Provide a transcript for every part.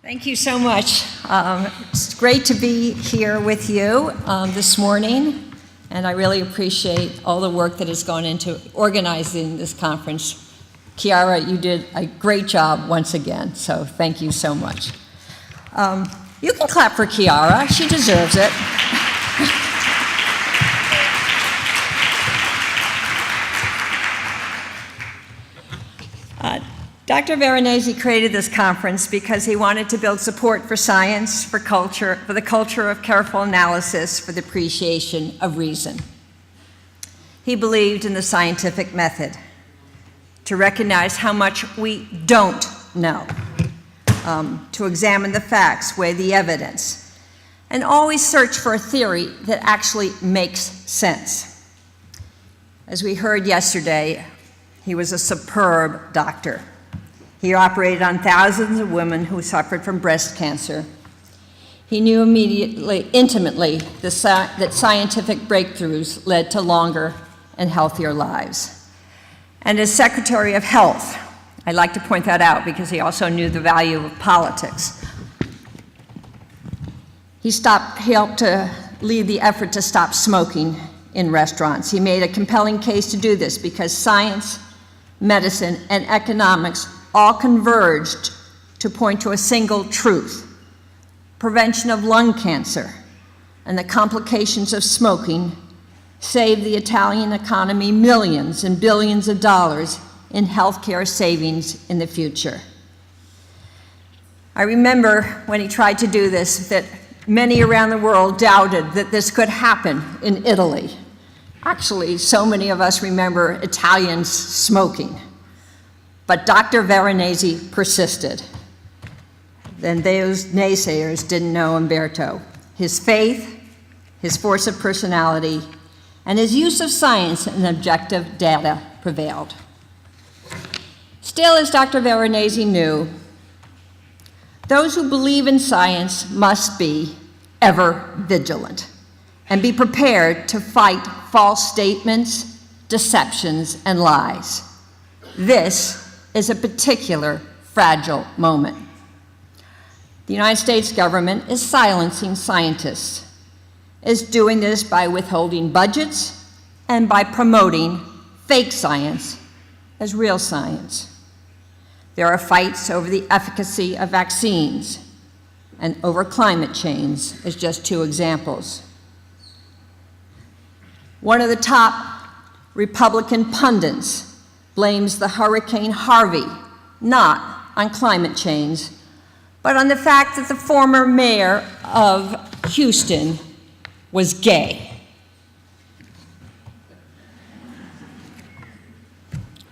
Thank you so much. It's great to be here with you this morning, and I really appreciate all the work that has gone into organizing this conference. Kiara, you did a great job once again, so thank you so much. You can clap for Kiara, she deserves it. Dr. Veronese created this conference because he wanted to build support for science, for the culture of careful analysis, for the appreciation of reason. He believed in the scientific method, to recognize how much we don't know, to examine the facts, weigh the evidence, and always search for a theory that actually makes sense. As we heard yesterday, he was a superb doctor. He operated on thousands of women who suffered from breast cancer. He knew intimately that scientific breakthroughs led to longer and healthier lives. And as Secretary of Health, I'd like to point that out because he also knew the value of politics. He helped to lead the effort to stop smoking in restaurants. He made a compelling case to do this because science, medicine, and economics all converged to point to a single truth: prevention of lung cancer and the complications of smoking saved the Italian economy millions and billions of dollars in healthcare savings in the future. I remember when he tried to do this that many around the world doubted that this could happen in Italy. Actually, so many of us remember Italians smoking. But Dr. Veronese persisted. Then those naysayers didn't know Umberto. His faith, his force of personality, and his use of science and objective data prevailed. Still, as Dr. Veronese knew, those who believe in science must be ever vigilant and be prepared to fight false statements, deceptions, and lies. This is a particular fragile moment. The United States government is silencing scientists, is doing this by withholding budgets and by promoting fake science as real science. There are fights over the efficacy of vaccines and over climate change as just two examples. One of the top Republican pundits blames the Hurricane Harvey not on climate change, but on the fact that the former mayor of Houston was gay.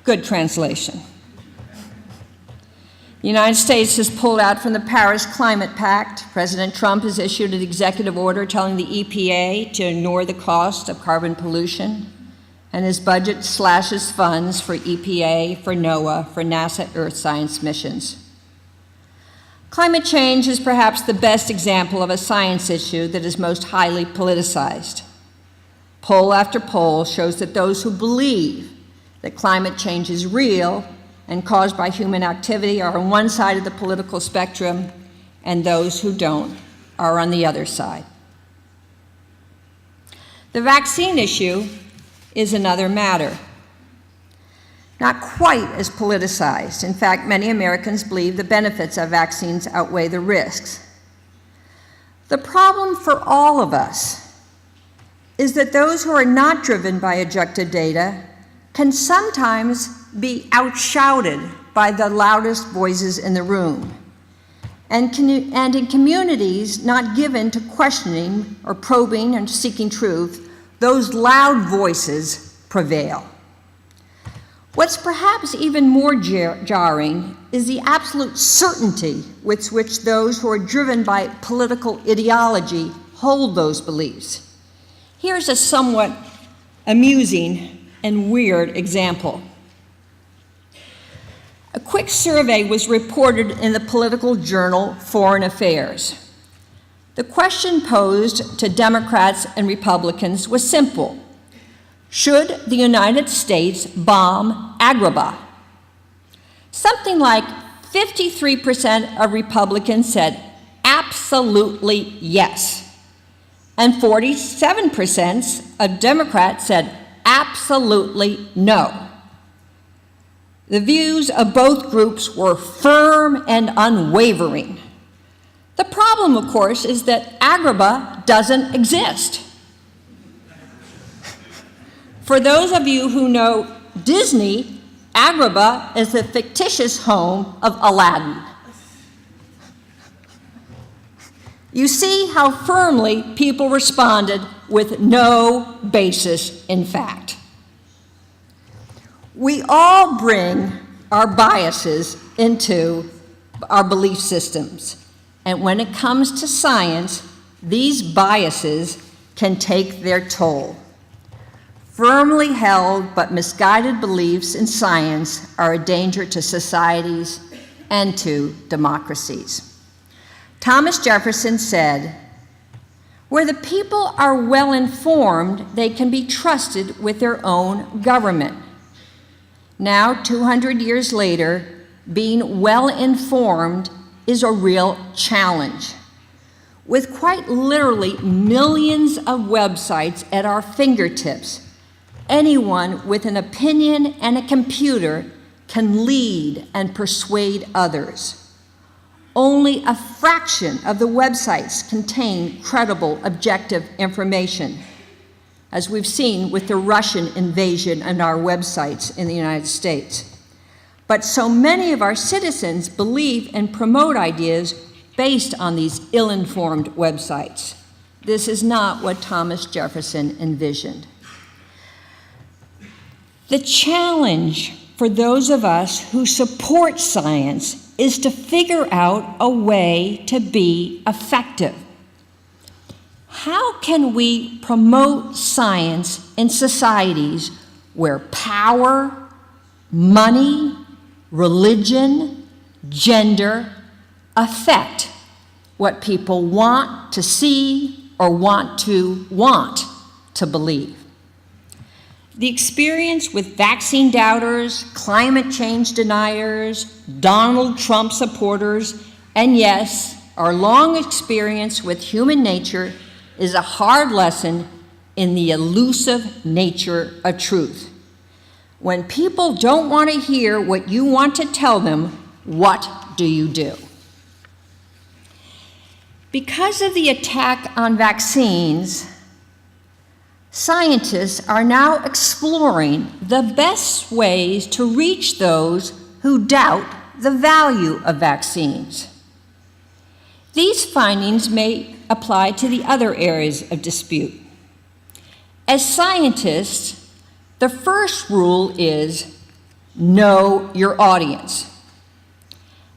Good translation. The United States has pulled out from the Paris Climate Pact. President Trump has issued an executive order telling the EPA to ignore the cost of carbon pollution, and his budget slashes funds for EPA, for NOAA, for NASA Earth science missions. Climate change is perhaps the best example of a science issue that is most highly politicized. Poll after poll shows that those who believe that climate change is real and caused by human activity are on one side of the political spectrum, and those who don't are on the other side. The vaccine issue is another matter. Not quite as politicized. In fact, many Americans believe the benefits of vaccines outweigh the risks. The problem for all of us is that those who are not driven by objective data can sometimes be outshouted by the loudest voices in the room. And in communities not given to questioning or probing and seeking truth, those loud voices prevail. What's perhaps even more jarring is the absolute certainty with which those who are driven by political ideology hold those beliefs. Here's a somewhat amusing and weird example. A quick survey was reported in the political journal Foreign Affairs. The question posed to Democrats and Republicans was simple: should the United States bomb Agrabah? Something like 53% of Republicans said absolutely yes, and 47% of Democrats said absolutely no. The views of both groups were firm and unwavering. The problem, of course, is that Agrabah doesn't exist. For those of you who know Disney, Agrabah is the fictitious home of Aladdin. You see how firmly people responded with no basis in fact. We all bring our biases into our belief systems, and when it comes to science, these biases can take their toll. Firmly held but misguided beliefs in science are a danger to societies and to democracies. Thomas Jefferson said, "Where the people are well informed, they can be trusted with their own government." Now, 200 years later, being well informed is a real challenge. With quite literally millions of websites at our fingertips, anyone with an opinion and a computer can lead and persuade others. Only a fraction of the websites contain credible, objective information, as we've seen with the Russian invasion on our websites in the United States. But so many of our citizens believe and promote ideas based on these ill-informed websites. This is not what Thomas Jefferson envisioned. The challenge for those of us who support science is to figure out a way to be effective. How can we promote science in societies where power, money, religion, gender affect what people want to see or want to believe? The experience with vaccine doubters, climate change deniers, Donald Trump supporters, and yes, our long experience with human nature is a hard lesson in the elusive nature of truth. When people don't want to hear what you want to tell them, what do you do? Because of the attack on vaccines, scientists are now exploring the best ways to reach those who doubt the value of vaccines. These findings may apply to the other areas of dispute. As scientists, the first rule is know your audience.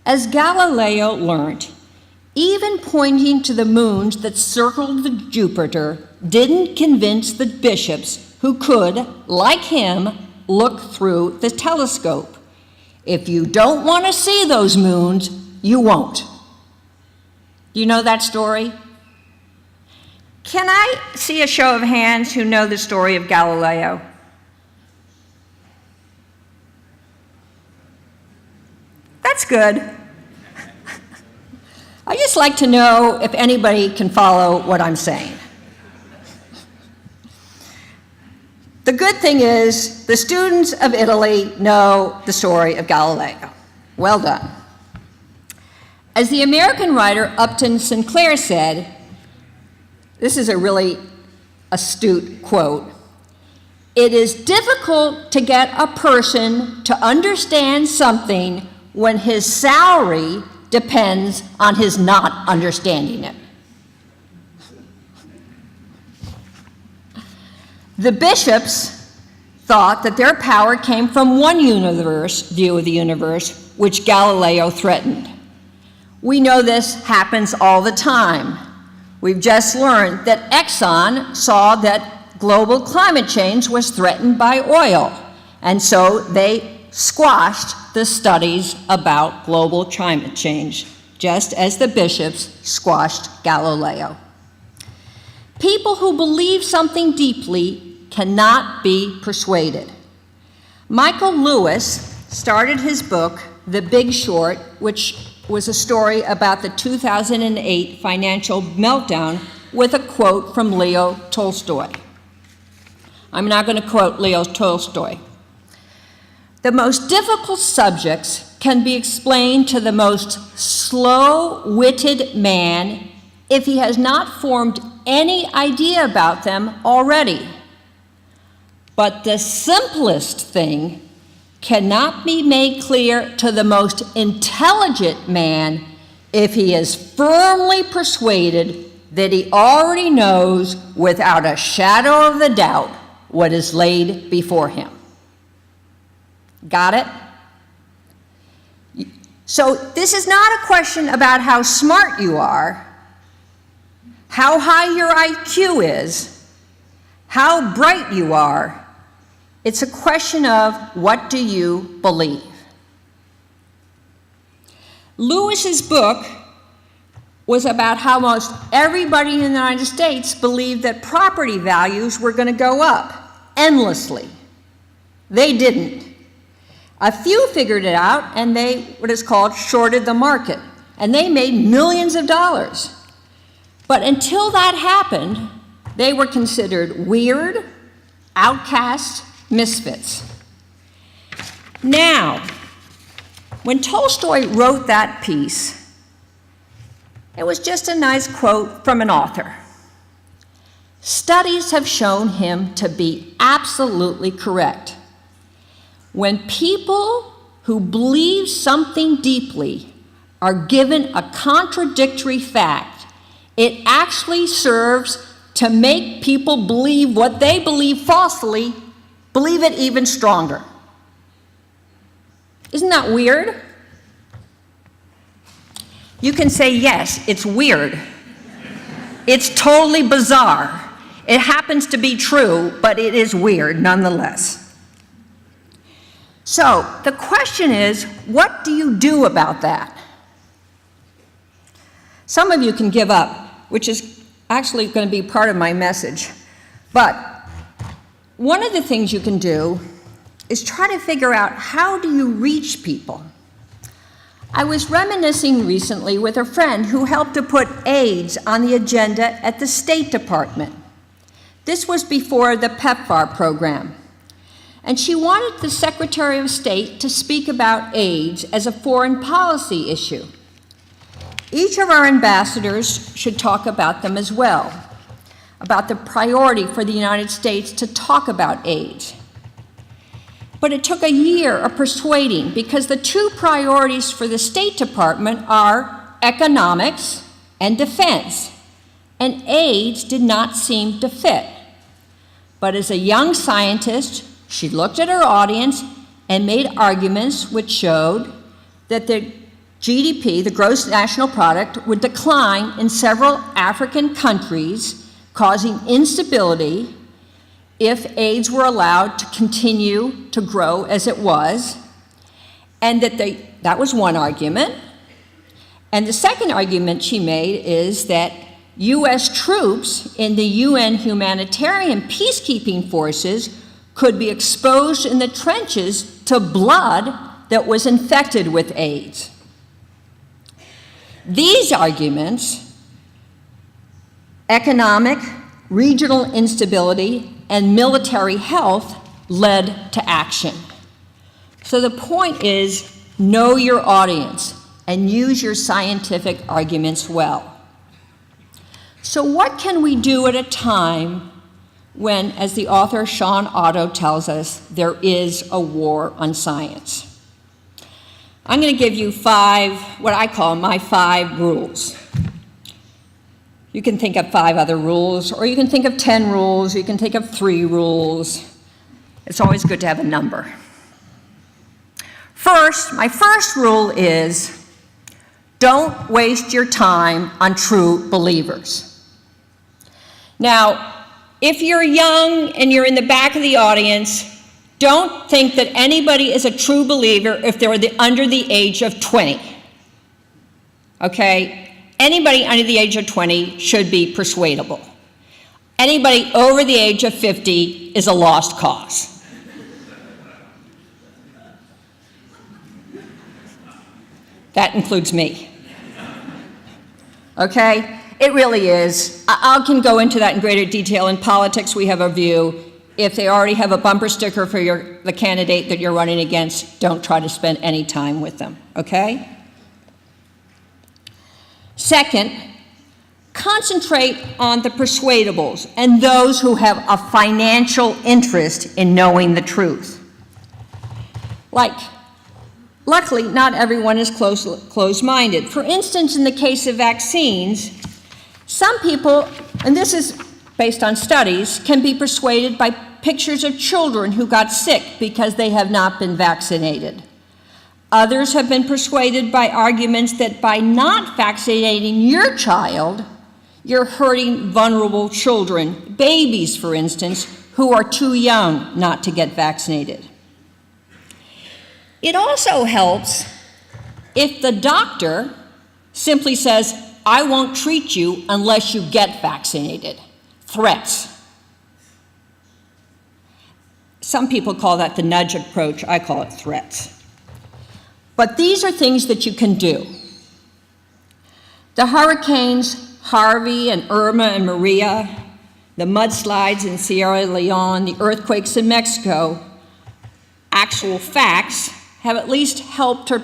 As Galileo learned, even pointing to the moons that circled Jupiter didn't convince the bishops who could, like him, look through the telescope. If you don't want to see those moons, you won't. Do you know that story? Can I see a show of hands who know the story of Galileo? That's good. I just like to know if anybody can follow what I'm saying. The good thing is the students of Italy know the story of Galileo. Well done. As the American writer Upton Sinclair said, this is a really astute quote, "It is difficult to get a person to understand something when his salary depends on his not understanding it." The bishops thought that their power came from one view of the universe, which Galileo threatened. We know this happens all the time. We've just learned that Exxon saw that global climate change was threatened by oil, and so they squashed the studies about global climate change, just as the bishops squashed Galileo. People who believe something deeply cannot be persuaded. Michael Lewis started his book, The Big Short, which was a story about the 2008 financial meltdown, with a quote from Leo Tolstoy. I'm not going to quote Leo Tolstoy. The most difficult subjects can be explained to the most slow-witted man if he has not formed any idea about them already. But the simplest thing cannot be made clear to the most intelligent man if he is firmly persuaded that he already knows without a shadow of a doubt what is laid before him. Got it? So this is not a question about how smart you are, how high your IQ is, how bright you are. It's a question of what do you believe? Lewis's book was about how most everybody in the United States believed that property values were going to go up endlessly. They didn't. A few figured it out, and they, what is called, shorted the market, and they made millions of dollars. But until that happened, they were considered weird, outcasts, misfits. Now, when Tolstoy wrote that piece, it was just a nice quote from an author. Studies have shown him to be absolutely correct. When people who believe something deeply are given a contradictory fact, it actually serves to make people believe what they believe falsely, believe it even stronger. Isn't that weird? You can say, yes, it's weird. It's totally bizarre. It happens to be true, but it is weird nonetheless. So the question is, what do you do about that? Some of you can give up, which is actually going to be part of my message. But one of the things you can do is try to figure out, how do you reach people? I was reminiscing recently with a friend who helped to put AIDS on the agenda at the State Department. This was before the PEPFAR program. And she wanted the Secretary of State to speak about AIDS as a foreign policy issue. Each of our ambassadors should talk about them as well, about the priority for the United States to talk about AIDS. But it took a year of persuading, because the two priorities for the State Department are economics and defense, and AIDS did not seem to fit. But as a young scientist, she looked at her audience and made arguments which showed that the GDP, the gross national product, would decline in several African countries, causing instability if AIDS were allowed to continue to grow as it was, and that was one argument. And the second argument she made is that U.S. troops in the UN humanitarian peacekeeping forces could be exposed in the trenches to blood that was infected with AIDS. These arguments, economic, regional instability, and military health, led to action. So the point is, know your audience and use your scientific arguments well. So what can we do at a time when, as the author Sean Otto tells us, there is a war on science? I'm going to give you what I call my 5 rules. You can think of 5 other rules, or you can think of 10 rules, or you can think of 3 rules. It's always good to have a number. First, my first rule is, don't waste your time on true believers. Now, if you're young and you're in the back of the audience, don't think that anybody is a true believer if they're under the age of 20. Okay? Anybody under the age of 20 should be persuadable. Anybody over the age of 50 is a lost cause. That includes me. Okay? It really is. I can go into that in greater detail. In politics, we have a view. If they already have a bumper sticker for the candidate that you're running against, don't try to spend any time with them, okay? Second, concentrate on the persuadables and those who have a financial interest in knowing the truth. Luckily, not everyone is closed-minded. For instance, in the case of vaccines, some people, and this is based on studies, can be persuaded by pictures of children who got sick because they have not been vaccinated. Others have been persuaded by arguments that by not vaccinating your child, you're hurting vulnerable children, babies, for instance, who are too young not to get vaccinated. It also helps if the doctor simply says, I won't treat you unless you get vaccinated. Threats. Some people call that the nudge approach. I call it threats. But these are things that you can do. The hurricanes Harvey and Irma and Maria, the mudslides in Sierra Leone, the earthquakes in Mexico, actual facts have at least helped to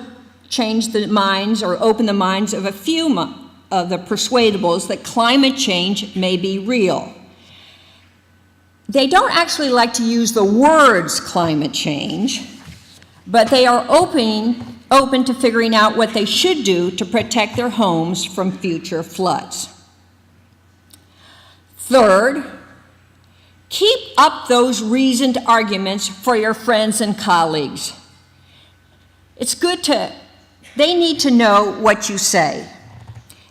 change the minds or open the minds of a few of the persuadables that climate change may be real. They don't actually like to use the words climate change, but they are open to figuring out what they should do to protect their homes from future floods. Third, keep up those reasoned arguments for your friends and colleagues. It's good they need to know what you say.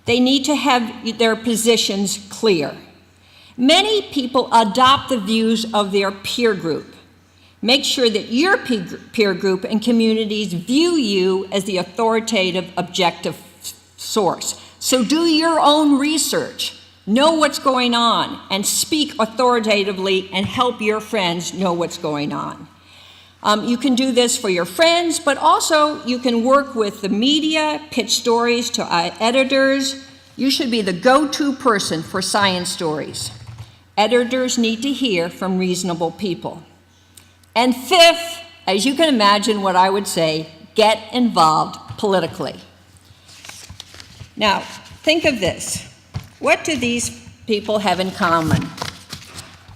They need to have their positions clear. Many people adopt the views of their peer group. Make sure that your peer group and communities view you as the authoritative, objective source. So do your own research, know what's going on, and speak authoritatively and help your friends know what's going on. You can do this for your friends, but also you can work with the media, pitch stories to editors. You should be the go-to person for science stories. Editors need to hear from reasonable people. And fifth, as you can imagine what I would say, get involved politically. Now, think of this. What do these people have in common?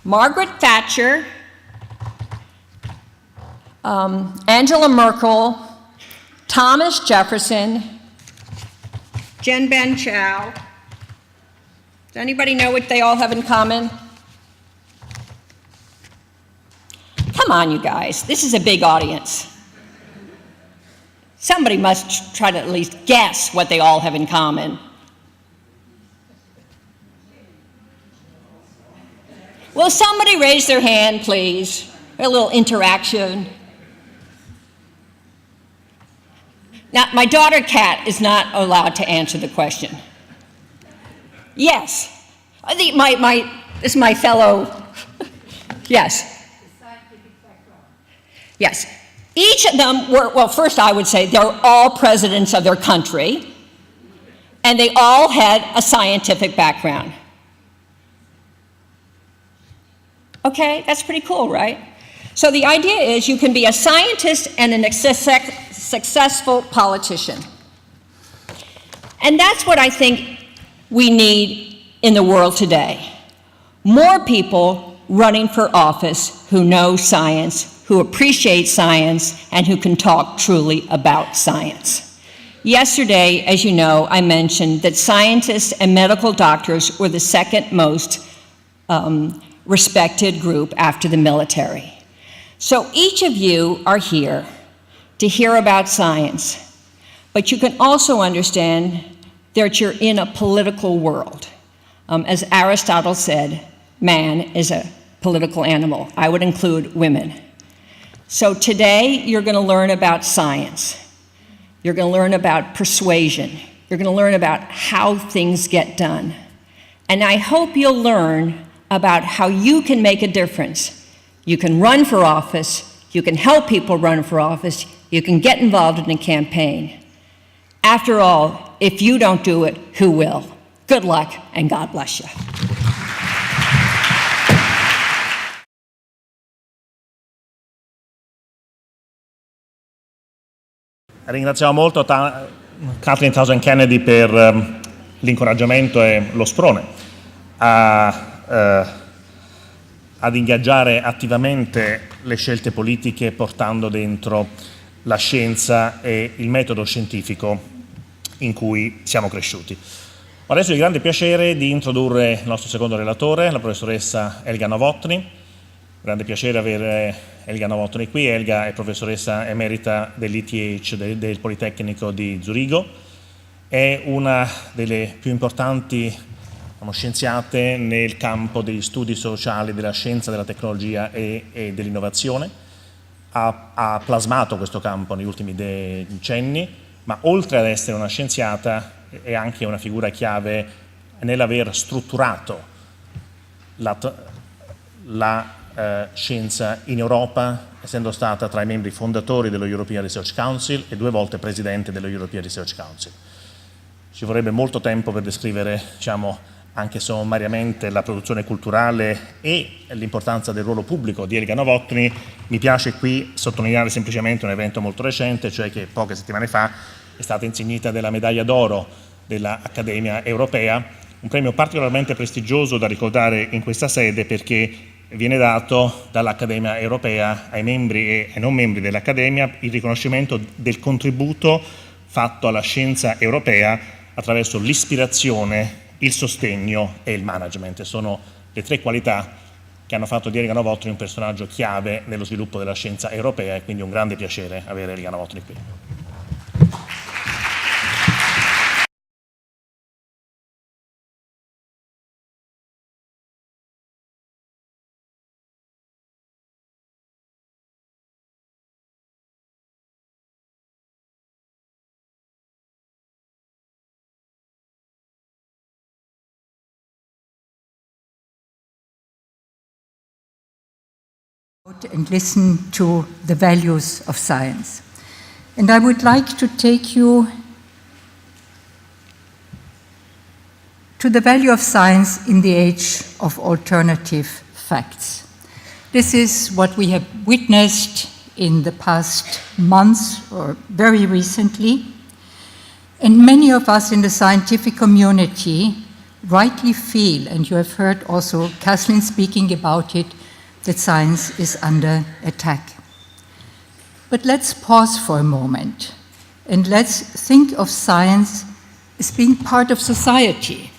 Margaret Thatcher, Angela Merkel, Thomas Jefferson, Jen Ben Chow. Does anybody know what they all have in common? Come on, you guys. This is a big audience. Somebody must try to at least guess what they all have in common. Will somebody raise their hand, please? A little interaction. Now, my daughter, Kat, is not allowed to answer the question. Yes. This is my fellow, yes. Yes. Each of them were, well, first I would say they're all presidents of their country, and they all had a scientific background. Okay, that's pretty cool, right? So the idea is you can be a scientist and a successful politician. And that's what I think we need in the world today. More people running for office who know science, who appreciate science, and who can talk truly about science. Yesterday, as you know, I mentioned that scientists and medical doctors were the second most respected group after the military. So each of you are here to hear about science, but you can also understand that you're in a political world. As Aristotle said, man is a political animal. I would include women. So today, you're going to learn about science. You're going to learn about persuasion. You're going to learn about how things get done. And I hope you'll learn about how you can make a difference. You can run for office. You can help people run for office. You can get involved in a campaign. After all, if you don't do it, who will? Good luck, and God bless you. Ringraziamo molto Kathleen Townsend Kennedy per l'incoraggiamento e lo sprone ad ingaggiare attivamente le scelte politiche portando dentro la scienza e il metodo scientifico in cui siamo cresciuti. Adesso ho il grande piacere di introdurre il nostro secondo relatore, la professoressa HELGA NOWOTNY. Grande piacere avere HELGA NOWOTNY qui. HELGA è professoressa emerita dell'ETH del Politecnico di Zurigo, è una delle più importanti scienziate nel campo degli studi sociali, della scienza, della tecnologia e dell'innovazione. Ha plasmato questo campo negli ultimi decenni, ma oltre ad essere una scienziata è anche una figura chiave nell'aver strutturato la scienza in Europa, essendo stata tra i membri fondatori dello European Research Council e 2 volte presidente dello European Research Council. Ci vorrebbe molto tempo per descrivere, anche sommariamente, la produzione culturale e l'importanza del ruolo pubblico di HELGA NOWOTNY. Mi piace qui sottolineare semplicemente un evento molto recente, cioè che poche settimane fa è stata insignita della medaglia d'oro dell'Accademia Europea, un premio particolarmente prestigioso da ricordare in questa sede perché viene dato dall'Accademia Europea ai membri e ai non membri dell'Accademia il riconoscimento del contributo fatto alla scienza europea attraverso l'ispirazione, il sostegno e il management. Sono le 3 qualità che hanno fatto di HELGA NOWOTNY un personaggio chiave nello sviluppo della scienza europea e quindi un grande piacere avere HELGA NOWOTNY qui. And listen to the values of science. And I would like to take you to the value of science in the age of alternative facts. This is what we have witnessed in the past months or very recently. And many of us in the scientific community rightly feel, and you have heard also Kathleen speaking about it, that science is under attack. But let's pause for a moment and let's think of science as being part of society.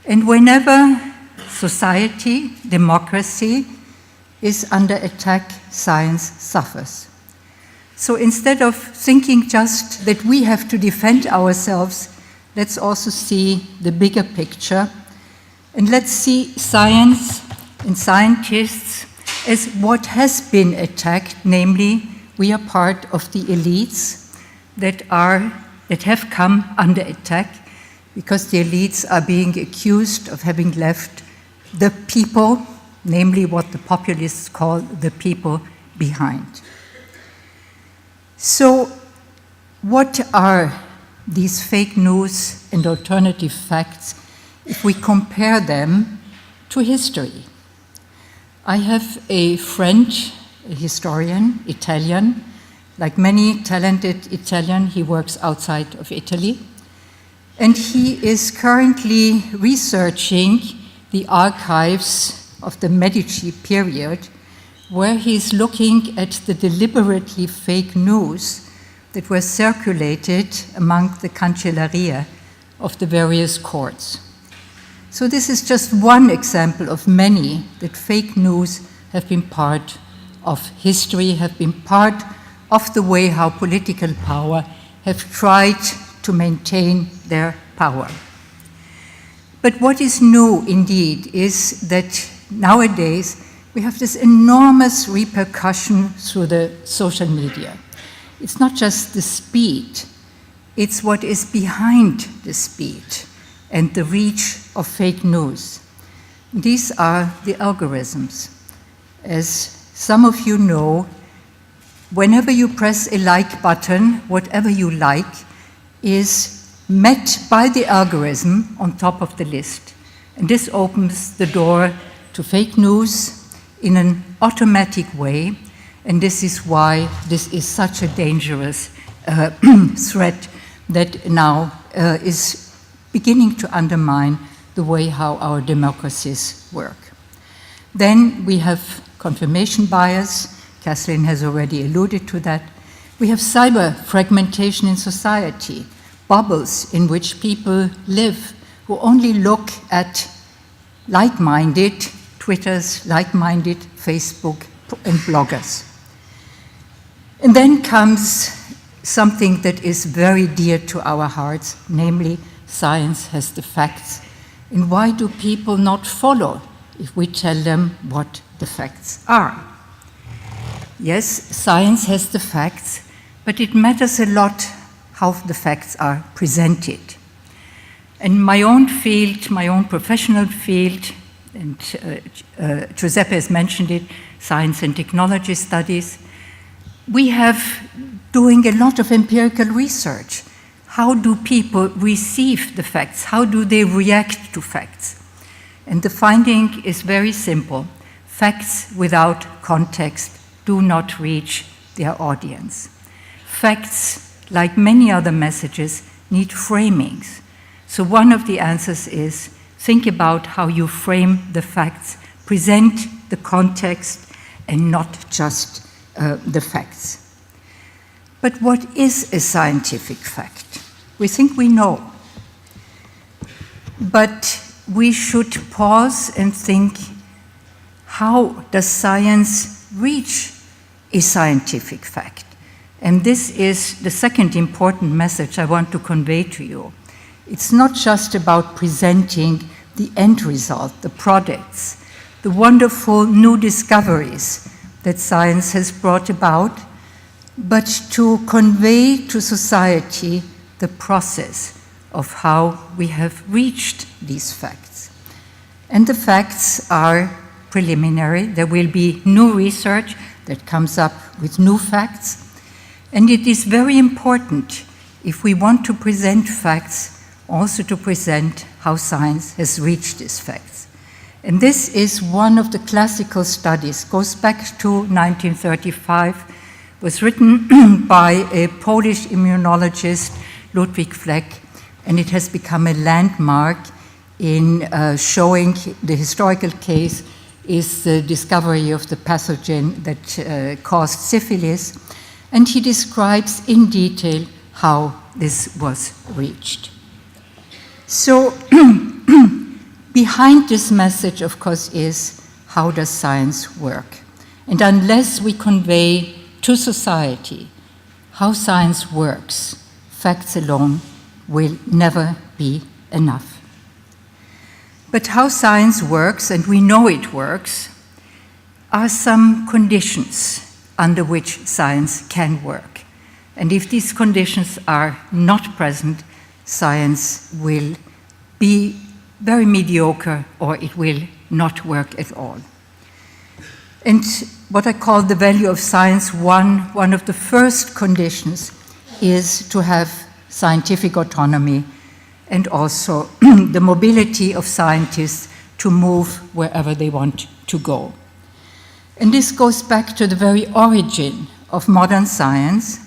And whenever society, democracy, is under attack, science suffers. So instead of thinking just that we have to defend ourselves, let's also see the bigger picture. And let's see science and scientists as what has been attacked, namely, we are part of the elites that have come under attack because the elites are being accused of having left the people, namely what the populists call the people, behind. So, what are these fake news and alternative facts if we compare them to history? I have a friend, a historian, Italian. Like many talented Italian, he works outside of Italy. And he is currently researching the archives of the Medici period, where he's looking at the deliberately fake news that were circulated among the cancelleria of the various courts. So this is just one example of many that fake news have been part of history, have been part of the way how political power have tried to maintain their power. But what is new indeed is that nowadays we have this enormous repercussion through the social media. It's not just the speed, it's what is behind the speed and the reach of fake news. These are the algorithms. As some of you know, whenever you press a like button, whatever you like, is met by the algorithm on top of the list. And this opens the door to fake news in an automatic way, and this is why this is such a dangerous threat that now is beginning to undermine the way how our democracies work. Then we have confirmation bias. Kathleen has already alluded to that. We have cyber fragmentation in society, bubbles in which people live who only look at like-minded Twitters, like-minded Facebook and bloggers. And then comes something that is very dear to our hearts, namely science has the facts. And why do people not follow if we tell them what the facts are? Yes, science has the facts, but it matters a lot how the facts are presented. In my own field, my own professional field, and Giuseppe has mentioned it, science and technology studies, we have doing a lot of empirical research. How do people receive the facts? How do they react to facts? And the finding is very simple. Facts without context do not reach their audience. Facts, like many other messages, need framings. So one of the answers is think about how you frame the facts, present the context, and not just the facts. But what is a scientific fact? We think we know. But we should pause and think, how does science reach a scientific fact? And this is the second important message I want to convey to you. It's not just about presenting the end result, the products, the wonderful new discoveries that science has brought about, but to convey to society the process of how we have reached these facts. And the facts are preliminary. There will be new research that comes up with new facts. And it is very important, if we want to present facts, also to present how science has reached these facts. And this is one of the classical studies, goes back to 1935, was written by a Polish immunologist, Ludwig Fleck, and it has become a landmark in showing the historical case is the discovery of the pathogen that caused syphilis, and he describes in detail how this was reached. So behind this message, of course, is how does science work? And unless we convey to society how science works, facts alone will never be enough. But how science works, and we know it works, are some conditions under which science can work. And if these conditions are not present, science will be very mediocre or it will not work at all. And what I call the value of science, one of the first conditions is to have scientific autonomy and also the mobility of scientists to move wherever they want to go. And this goes back to the very origin of modern science.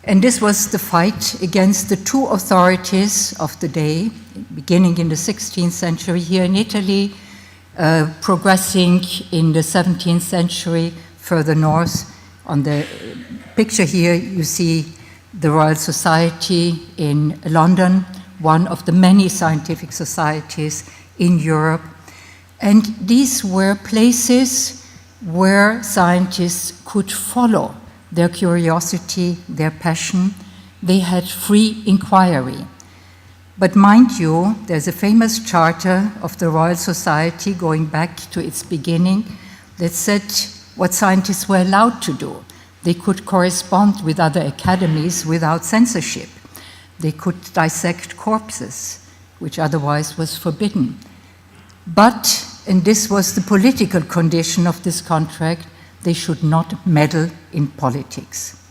And this was the fight against the two authorities of the day, beginning in the 16th century here in Italy, progressing in the 17th century further north. On the picture here, you see the Royal Society in London, one of the many scientific societies in Europe. And these were places where scientists could follow their curiosity, their passion. They had free inquiry. But mind you, there's a famous charter of the Royal Society going back to its beginning that said what scientists were allowed to do. They could correspond with other academies without censorship. They could dissect corpses, which otherwise was forbidden. But, and this was the political condition of this contract, they should not meddle in politics.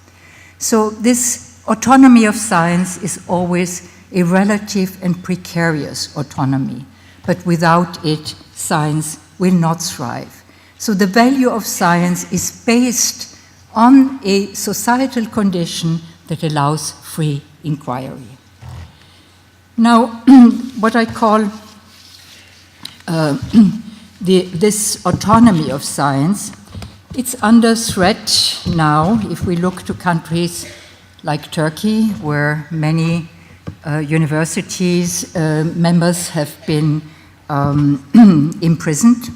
So this Autonomy of science is always a relative and precarious autonomy, but without it, science will not thrive. So the value of science is based on a societal condition that allows free inquiry. Now, what I call this autonomy of science, it's under threat now if we look to countries like Turkey, where many universities members have been imprisoned.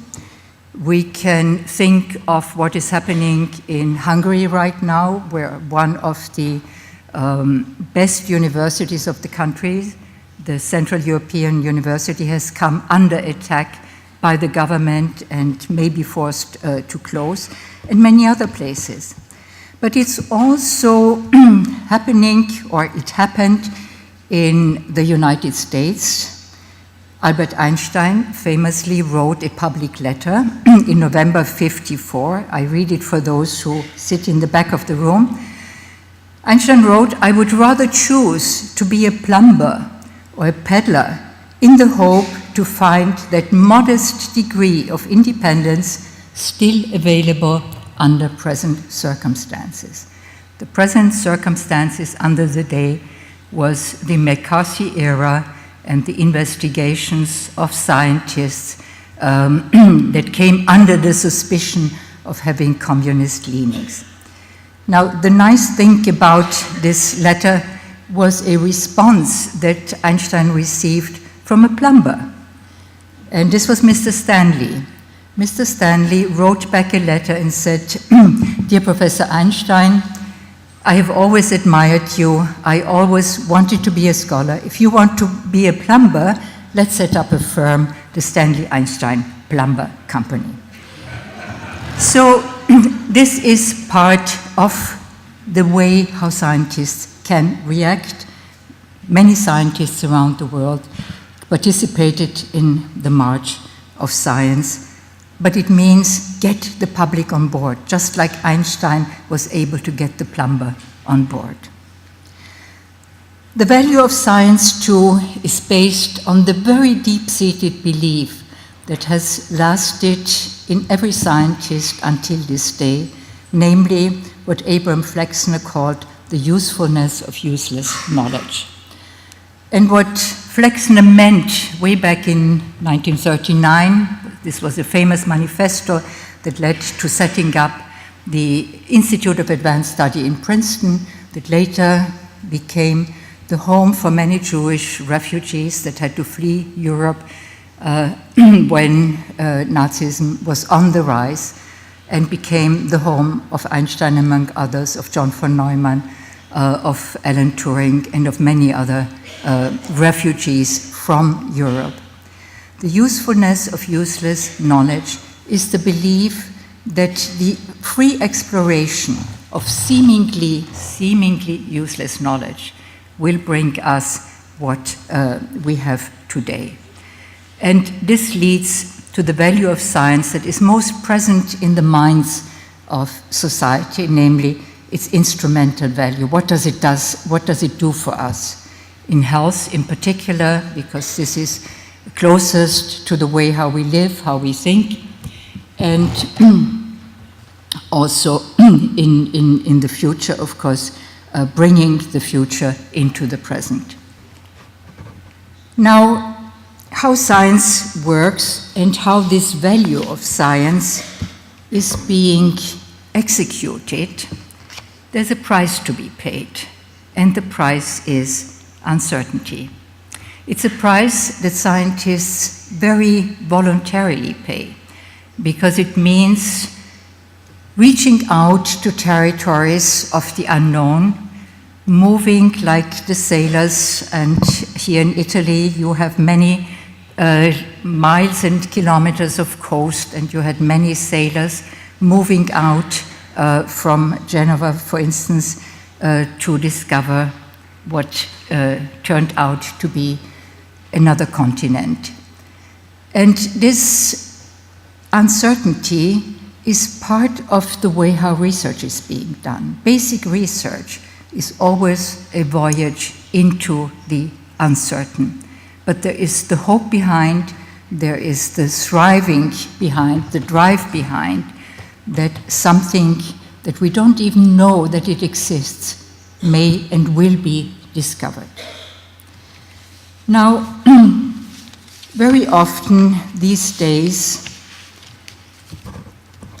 We can think of what is happening in Hungary right now, where one of the best universities of the country, the Central European University, has come under attack by the government and may be forced to close, and many other places. But it's also happening, or it happened in the United States. Albert Einstein famously wrote a public letter in November '54. I read it for those who sit in the back of the room. Einstein wrote, "I would rather choose to be a plumber or a peddler in the hope to find that modest degree of independence still available under present circumstances." The present circumstances under the day was the McCarthy era and the investigations of scientists that came under the suspicion of having communist leanings. Now, the nice thing about this letter was a response that Einstein received from a plumber. And this was Mr. Stanley. Mr. Stanley wrote back a letter and said, "Dear Professor Einstein, I have always admired you. I always wanted to be a scholar. If you want to be a plumber, let's set up a firm, the Stanley Einstein Plumber Company." So this is part of the way how scientists can react. Many scientists around the world participated in the march of science, but it means get the public on board, just like Einstein was able to get the plumber on board. The value of science, too, is based on the very deep-seated belief that has lasted in every scientist until this day, namely what Abraham Flexner called the usefulness of useless knowledge. And what Flexner meant way back in 1939, this was a famous manifesto that led to setting up the Institute of Advanced Study in Princeton, that later became the home for many Jewish refugees that had to flee Europe when Nazism was on the rise, and became the home of Einstein, among others, of John von Neumann, of Alan Turing, and of many other refugees from Europe. The usefulness of useless knowledge is the belief that the free exploration of seemingly useless knowledge will bring us what we have today. And this leads to the value of science that is most present in the minds of society, namely its instrumental value. What does it do for us? In health in particular, because this is closest to the way how we live, how we think, and also in the future, of course, bringing the future into the present. Now, how science works and how this value of science is being executed, there's a price to be paid, and the price is uncertainty. It's a price that scientists very voluntarily pay, because it means reaching out to territories of the unknown, moving like the sailors, and here in Italy you have many miles and kilometers of coast, and you had many sailors moving out from Geneva, for instance, to discover what turned out to be another continent. And this uncertainty is part of the way how research is being done. Basic research is always a voyage into the uncertain. But there is the hope behind, there is the thriving behind, the drive behind, that something that we don't even know that it exists may and will be discovered. Now, very often these days,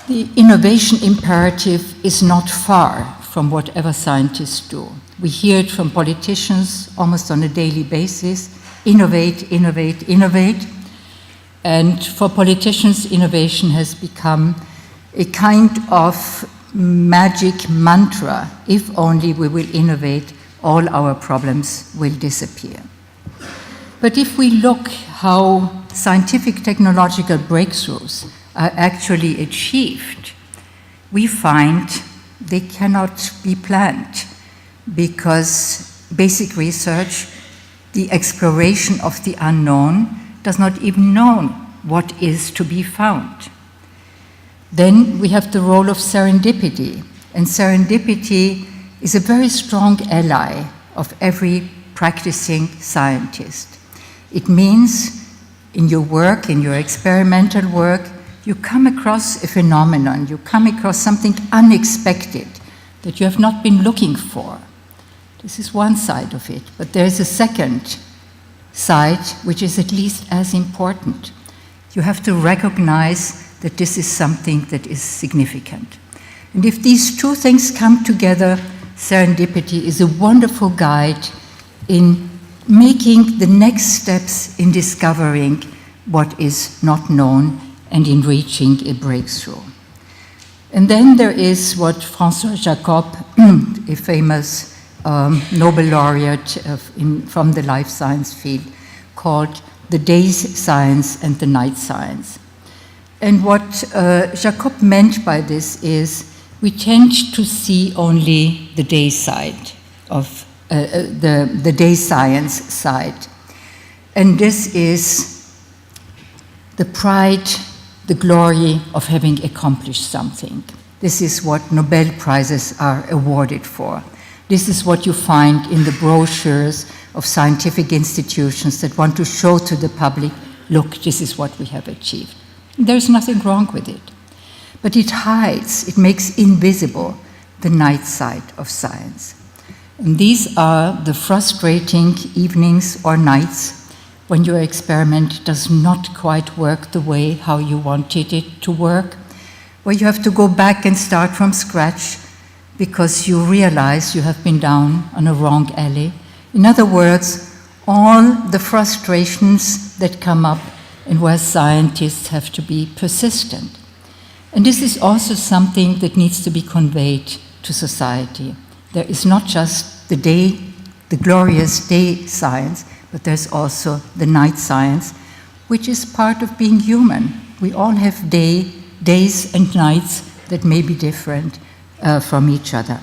the innovation imperative is not far from whatever scientists do. We hear it from politicians almost on a daily basis: innovate, innovate, innovate. And for politicians, innovation has become a kind of magic mantra. If only we will innovate, all our problems will disappear. But if we look how scientific technological breakthroughs are actually achieved, we find they cannot be planned, because basic research, the exploration of the unknown, does not even know what is to be found. Then we have the role of serendipity, and serendipity is a very strong ally of every practicing scientist. It means in your work, in your experimental work, you come across a phenomenon, you come across something unexpected that you have not been looking for. This is one side of it, but there is a second side which is at least as important. You have to recognize that this is something that is significant. And if these two things come together, serendipity is a wonderful guide in making the next steps in discovering what is not known and in reaching a breakthrough. And then there is what François Jacob, a famous Nobel laureate from the life science field, called the day science and the night science. And what Jacob meant by this is we tend to see only the day side of the day science side. And this is the pride, the glory of having accomplished something. This is what Nobel Prizes are awarded for. This is what you find in the brochures of scientific institutions that want to show to the public, look, this is what we have achieved. There's nothing wrong with it. But it hides, it makes invisible the night side of science. And these are the frustrating evenings or nights when your experiment does not quite work the way how you wanted it to work, where you have to go back and start from scratch because you realize you have been down on a wrong alley. In other words, all the frustrations that come up and where scientists have to be persistent. And this is also something that needs to be conveyed to society. There is not just the glorious day science, but there's also the night science, which is part of being human. We all have days and nights that may be different from each other.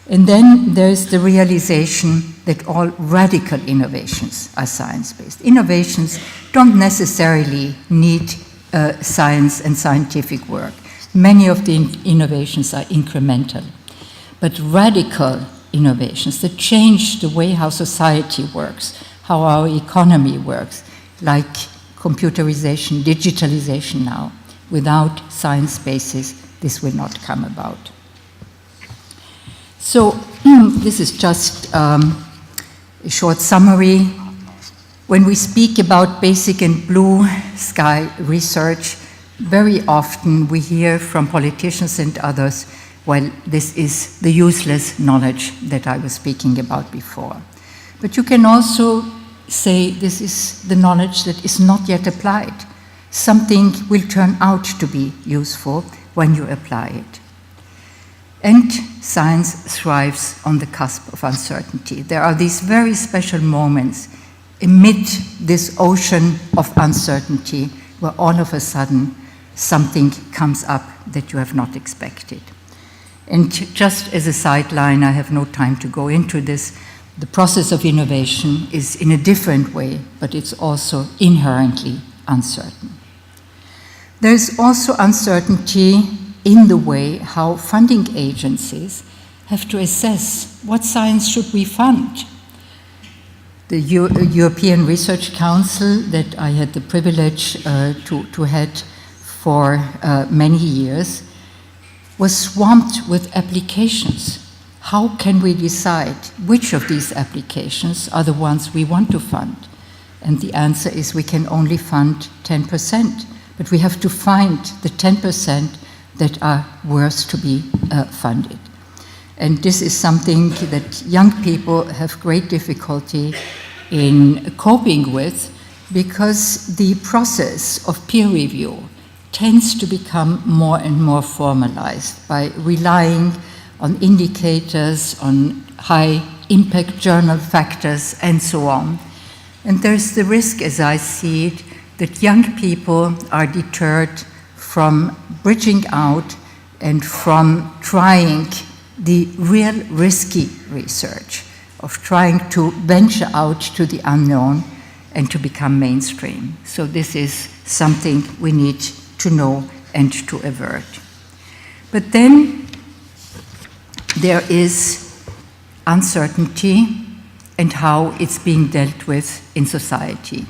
And then there's the realization that all radical innovations are science-based. Innovations don't necessarily need science and scientific work. Many of the innovations are incremental. But radical innovations that change the way how society works, how our economy works, like computerization, digitalization now, without science basis, this will not come about. So this is just a short summary. When we speak about basic and blue sky research, very often we hear from politicians and others, well, this is the useless knowledge that I was speaking about before. But you can also say this is the knowledge that is not yet applied. Something will turn out to be useful when you apply it. And science thrives on the cusp of uncertainty. There are these very special moments amid this ocean of uncertainty where all of a sudden something comes up that you have not expected. And just as a sideline, I have no time to go into this, the process of innovation is in a different way, but it's also inherently uncertain. There's also uncertainty in the way how funding agencies have to assess what science should we fund. The European Research Council that I had the privilege to head for many years was swamped with applications. How can we decide which of these applications are the ones we want to fund? And the answer is we can only fund 10%, but we have to find the 10% that are worth to be funded. And this is something that young people have great difficulty in coping with, because the process of peer review tends to become more and more formalized by relying on indicators, on high impact journal factors, and so on. And there's the risk, as I see it, that young people are deterred from bridging out and from trying the real risky research, of trying to venture out to the unknown and to become mainstream. So this is something we need to know and to avert. But then there is uncertainty and how it's being dealt with in society.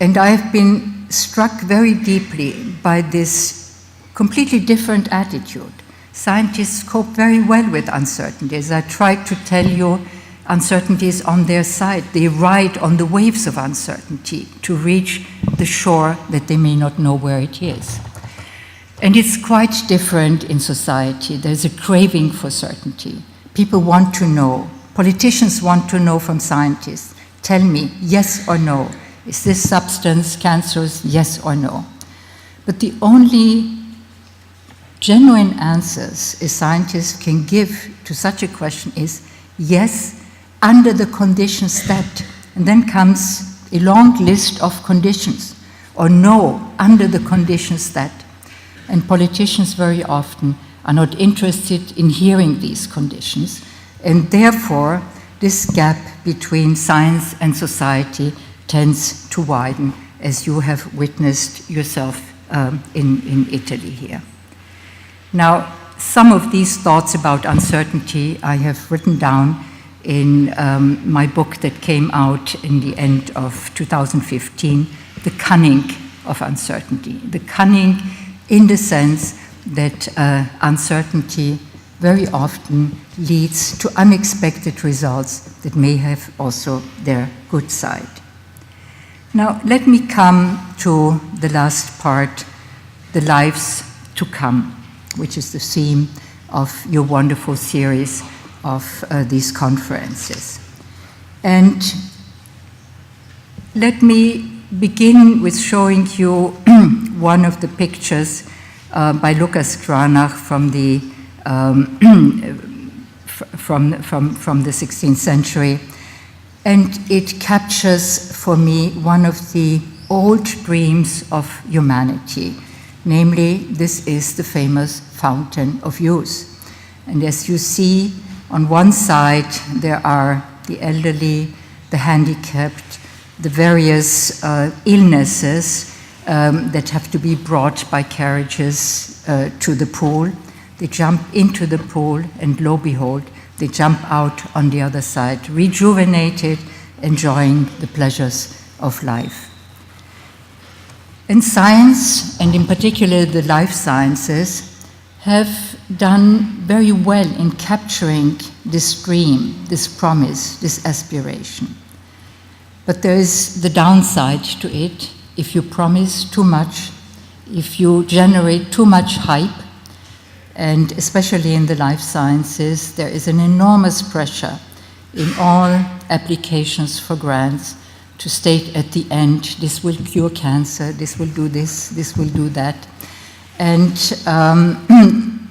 And I have been struck very deeply by this completely different attitude. Scientists cope very well with uncertainty. As I tried to tell you, uncertainty is on their side. They ride on the waves of uncertainty to reach the shore that they may not know where it is. And it's quite different in society. There's a craving for certainty. People want to know. Politicians want to know from scientists. Tell me, yes or no. Is this substance cancerous, yes or no? But the only genuine answers a scientist can give to such a question is yes, under the conditions that, and then comes a long list of conditions, or no, under the conditions that. And politicians very often are not interested in hearing these conditions, and therefore this gap between science and society tends to widen, as you have witnessed yourself in Italy here. Now, some of these thoughts about uncertainty I have written down in my book that came out in the end of 2015, The Cunning of Uncertainty. The cunning in the sense that uncertainty very often leads to unexpected results that may have also their good side. Now, let me come to the last part, the lives to come, which is the theme of your wonderful series of these conferences. And let me begin with showing you one of the pictures by Lucas Cranach from the from the 16th century, and it captures for me one of the old dreams of humanity. Namely, this is the famous Fountain of Youth. And as you see, on one side there are the elderly, the handicapped, the various illnesses that have to be brought by carriages to the pool. They jump into the pool, and lo and behold, they jump out on the other side, rejuvenated, enjoying the pleasures of life. And science, and in particular the life sciences, have done very well in capturing this dream, this promise, this aspiration. But there is the downside to it. If you promise too much, if you generate too much hype, and especially in the life sciences, there is an enormous pressure in all applications for grants to state at the end, this will cure cancer, this will do this will do that. And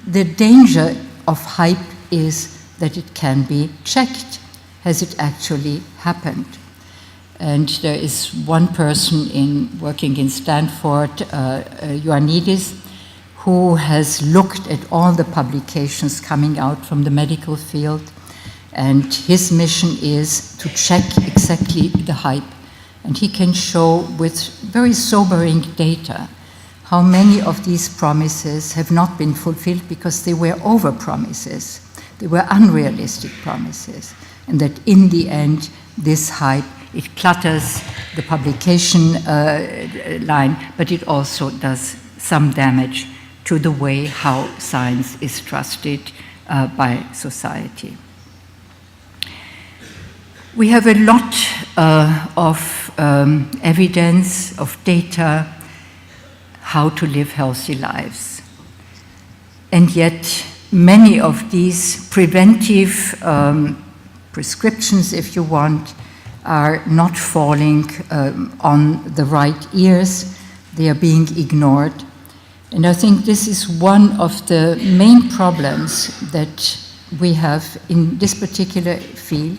the danger of hype is that it can be checked. Has it actually happened? And there is one person working in Stanford, Ioannidis, who has looked at all the publications coming out from the medical field, and his mission is to check exactly the hype. And he can show with very sobering data how many of these promises have not been fulfilled because they were over-promises. They were unrealistic promises, and that in the end, this hype, it clutters the publication line, but it also does some damage to the way how science is trusted by society. We have a lot of evidence, of data, how to live healthy lives. And yet, many of these preventive prescriptions, if you want, are not falling on the right ears. They are being ignored. And I think this is one of the main problems that we have in this particular field.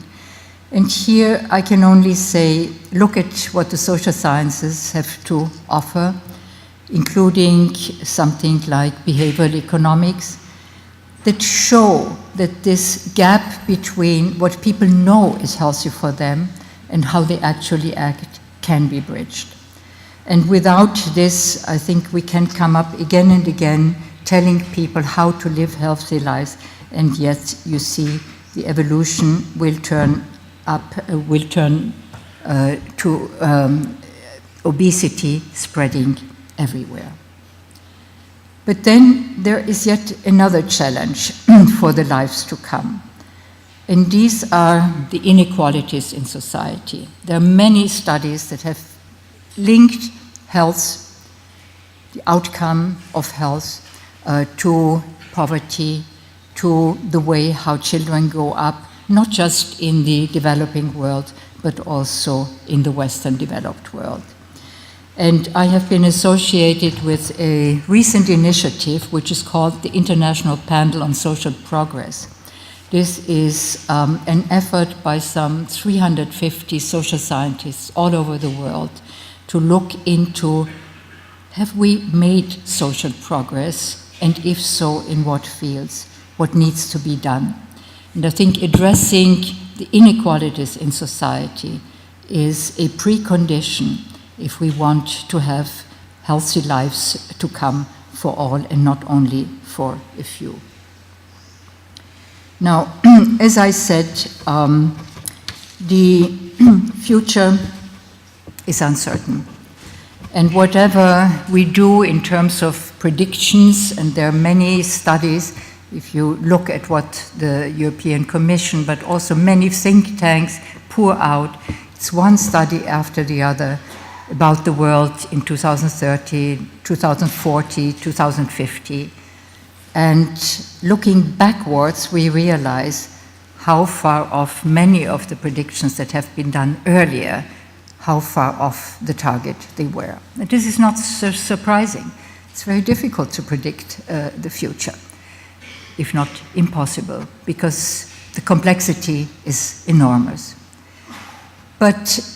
And here I can only say, look at what the social sciences have to offer, including something like behavioral economics, that show that this gap between what people know is healthy for them and how they actually act can be bridged. And without this, I think we can come up again and again telling people how to live healthy lives, and yet you see the evolution will turn to obesity spreading everywhere. But then there is yet another challenge for the lives to come. And these are the inequalities in society. There are many studies that have linked health, the outcome of health, to poverty, to the way how children grow up, not just in the developing world, but also in the Western developed world. And I have been associated with a recent initiative which is called the International Pandal on Social Progress. This is an effort by some 350 social scientists all over the world to look into, have we made social progress, and if so, in what fields, what needs to be done. And I think addressing the inequalities in society is a precondition if we want to have healthy lives to come for all and not only for a few. Now, as I said, the future is uncertain. And whatever we do in terms of predictions, and there are many studies, if you look at what the European Commission, but also many think tanks pour out, it's one study after the other about the world in 2030, 2040, 2050. And looking backwards, we realize how far off many of the predictions that have been done earlier, how far off the target they were. And this is not so surprising. It's very difficult to predict the future, if not impossible, because the complexity is enormous. But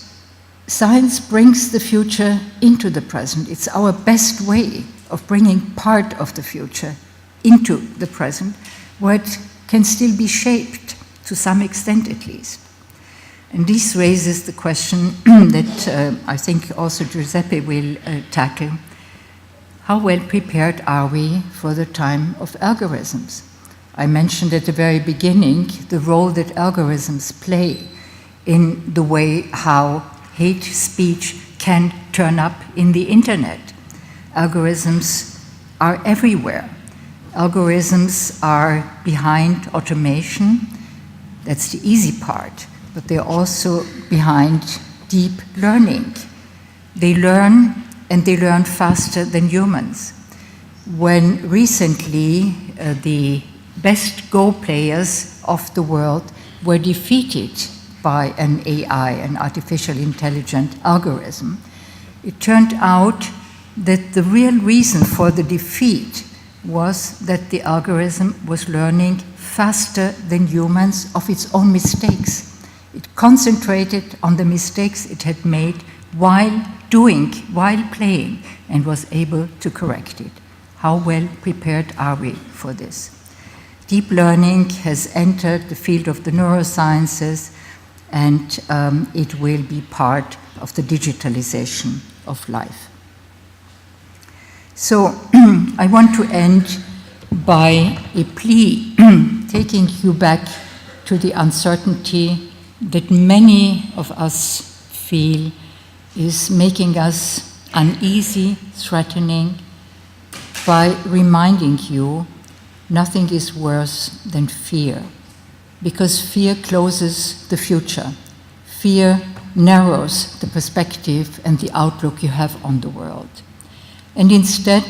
science brings the future into the present. It's our best way of bringing part of the future into the present, where it can still be shaped, to some extent at least. And this raises the question that I think also Giuseppe will tackle. How well prepared are we for the time of algorithms? I mentioned at the very beginning the role that algorithms play in the way how hate speech can turn up in the internet. Algorithms are everywhere. Algorithms are behind automation. That's the easy part, but they're also behind deep learning. They learn, and they learn faster than humans. When recently the best Go players of the world were defeated by an AI, an artificial intelligent algorithm, it turned out that the real reason for the defeat was that the algorithm was learning faster than humans of its own mistakes. It concentrated on the mistakes it had made while playing, and was able to correct it. How well prepared are we for this? Deep learning has entered the field of the neurosciences, and it will be part of the digitalization of life. So I want to end by a plea taking you back to the uncertainty that many of us feel is making us uneasy, threatening, by reminding you nothing is worse than fear, because fear closes the future. Fear narrows the perspective and the outlook you have on the world. And instead,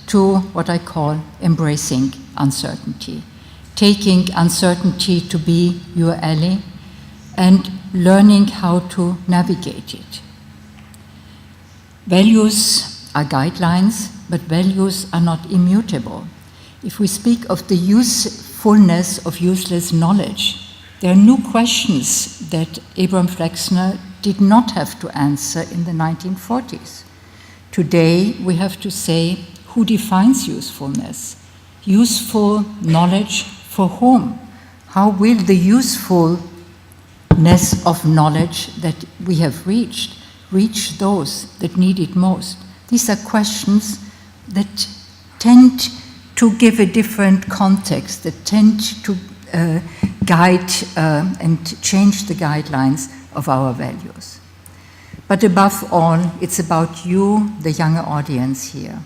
to what I call embracing uncertainty, taking uncertainty to be your ally and learning how to navigate it. Values are guidelines, but values are not immutable. If we speak of the usefulness of useless knowledge, there are new questions that Abraham Flexner did not have to answer in the 1940s. Today, we have to say, who defines usefulness? Useful knowledge for whom? How will the usefulness of knowledge that we have reach those that need it most? These are questions that tend to give a different context, that tend to guide and change the guidelines of our values. But above all, it's about you, the younger audience here.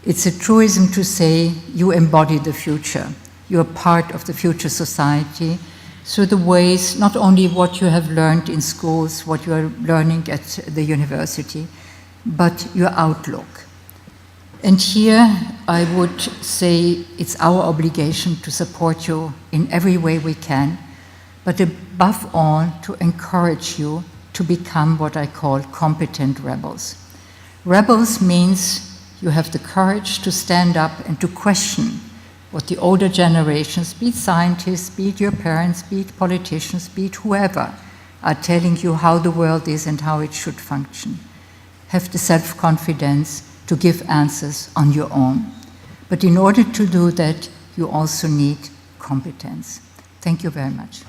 It's a truism to say you embody the future. You're part of the future society through the ways, not only what you have learned in schools, what you are learning at the university, but your outlook. And here I would say it's our obligation to support you in every way we can, but above all, to encourage you to become what I call competent rebels. Rebels means you have the courage to stand up and to question what the older generations, be it scientists, be it your parents, be it politicians, be it whoever, are telling you how the world is and how it should function. Have the self-confidence to give answers on your own. But in order to do that, you also need competence. Thank you very much.